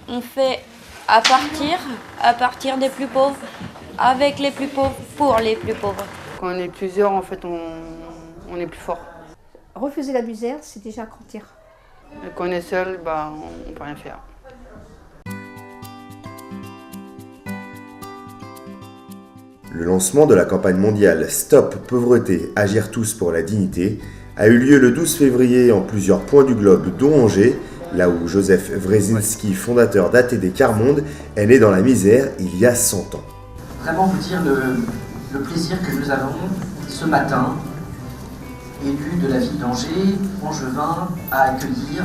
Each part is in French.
On fait à partir des plus pauvres, avec les plus pauvres, pour les plus pauvres. Quand on est plusieurs, en fait, on est plus fort. Refuser la misère, c'est déjà grandir. Et quand on est seul, on peut rien faire. Le lancement de la campagne mondiale Stop Pauvreté, Agir tous pour la dignité a eu lieu le 12 février en plusieurs points du globe, dont Angers, là où Joseph Wrezinski, fondateur d'ATD Quart Monde, est né dans la misère il y a 100 ans. Vraiment vous dire le plaisir que nous avons ce matin, élus de la ville d'Angers, angevins, à accueillir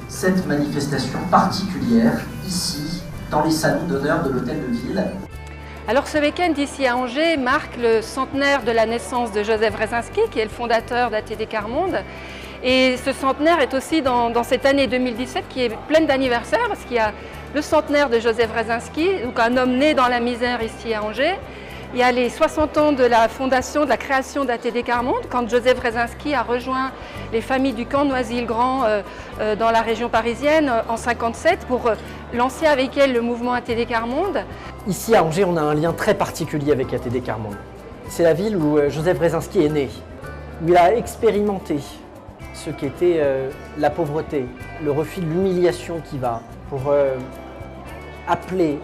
cette manifestation particulière ici, dans les salons d'honneur de l'hôtel de ville. Alors ce week-end ici à Angers marque le centenaire de la naissance de Joseph Wrezinski, qui est le fondateur d'ATD Quart Monde. Et ce centenaire est aussi dans cette année 2017 qui est pleine d'anniversaires, parce qu'il y a le centenaire de Joseph Wrezinski, donc un homme né dans la misère ici à Angers. Il y a les 60 ans de la fondation, de la création d'ATD Quart Monde, quand Joseph Wrezinski a rejoint les familles du camp Noisy-le-Grand dans la région parisienne en 1957 pour lancer avec elles le mouvement ATD Quart Monde. Ici à Angers, on a un lien très particulier avec ATD Quart Monde. C'est la ville où Joseph Wrezinski est né, où il a expérimenté ce qu'était la pauvreté, le refus de l'humiliation qui va, pour appeler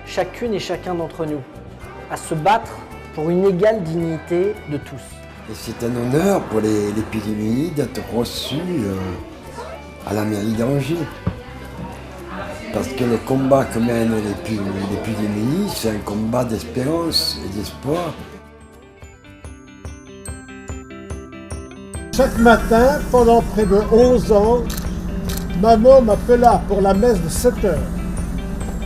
chacune et chacun d'entre nous à se battre pour une égale dignité de tous. Et c'est un honneur pour les Pyrénées d'être reçus à la mairie d'Angers. Parce que le combat que mènent les Pyrénées, c'est un combat d'espérance et d'espoir. Chaque matin, pendant près de 11 ans, maman m'appela pour la messe de 7 heures.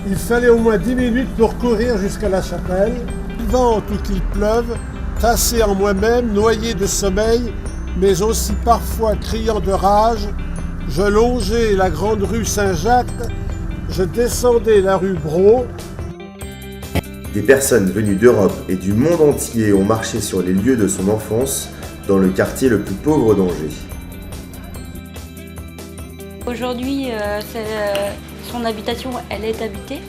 Il fallait au moins 10 minutes pour courir jusqu'à la chapelle. Qu'il vente ou qu'il pleuve, tassé en moi-même, noyé de sommeil, mais aussi parfois criant de rage, je longeais la grande rue Saint-Jacques, je descendais la rue Brault. Des personnes venues d'Europe et du monde entier ont marché sur les lieux de son enfance, dans le quartier le plus pauvre d'Angers. Aujourd'hui, son habitation, elle est habitée.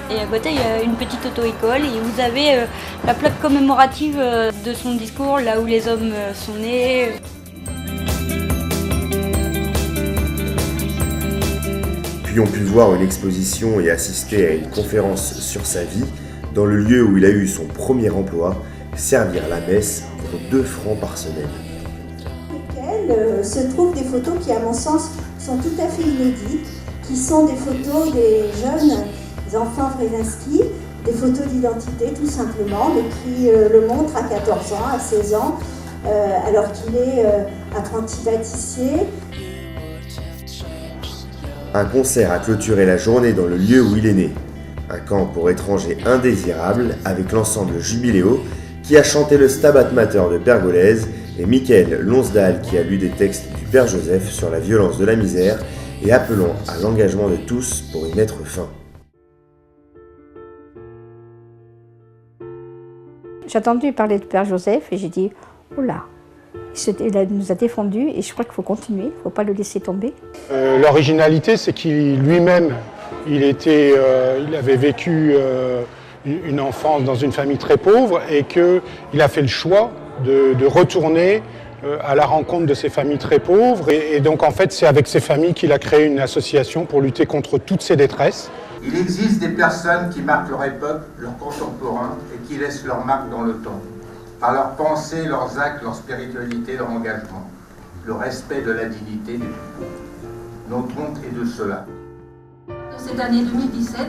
Et à côté, il y a une petite auto-école et vous avez la plaque commémorative de son discours, là où les hommes sont nés. Puis ont pu voir une exposition et assister à une conférence sur sa vie, dans le lieu où il a eu son premier emploi, servir la messe pour 2 francs par semaine. Se trouvent des photos qui, à mon sens, sont tout à fait inédites, qui sont des photos des jeunes enfants Wrezinski, des photos d'identité tout simplement, mais qui le montrent à 14 ans, à 16 ans, alors qu'il est apprenti pâtissier. Un concert a clôturé la journée dans le lieu où il est né. Un camp pour étrangers indésirables avec l'ensemble Jubiléo qui a chanté le Stabat Mater de Pergolèse et Michael Lonsdal qui a lu des textes du Père Joseph sur la violence de la misère et appelant à l'engagement de tous pour y mettre fin. J'ai entendu parler de Père Joseph et j'ai dit « Oula !» Il nous a défendus et je crois qu'il faut continuer, il ne faut pas le laisser tomber. L'originalité, c'est qu'il lui-même, il avait vécu une enfance dans une famille très pauvre et qu'il a fait le choix de retourner à la rencontre de ces familles très pauvres. Et donc en fait, c'est avec ces familles qu'il a créé une association pour lutter contre toutes ces détresses. Il existe des personnes qui marquent leur époque, leurs contemporains, et qui laissent leur marque dans le temps, par leurs pensées, leurs actes, leur spiritualité, leur engagement, le respect de la dignité des plus pauvres. Notre honte est de cela. Cette année 2017,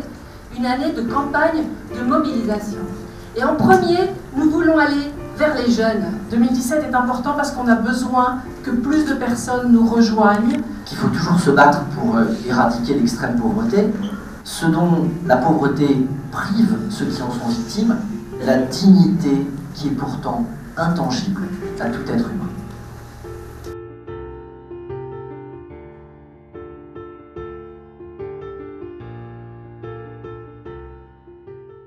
une année de campagne de mobilisation. Et en premier, nous voulons aller vers les jeunes. 2017 est important parce qu'on a besoin que plus de personnes nous rejoignent. Qu'il faut toujours se battre pour éradiquer l'extrême pauvreté. Ce dont la pauvreté prive ceux qui en sont victimes, la dignité qui est pourtant intangible à tout être humain.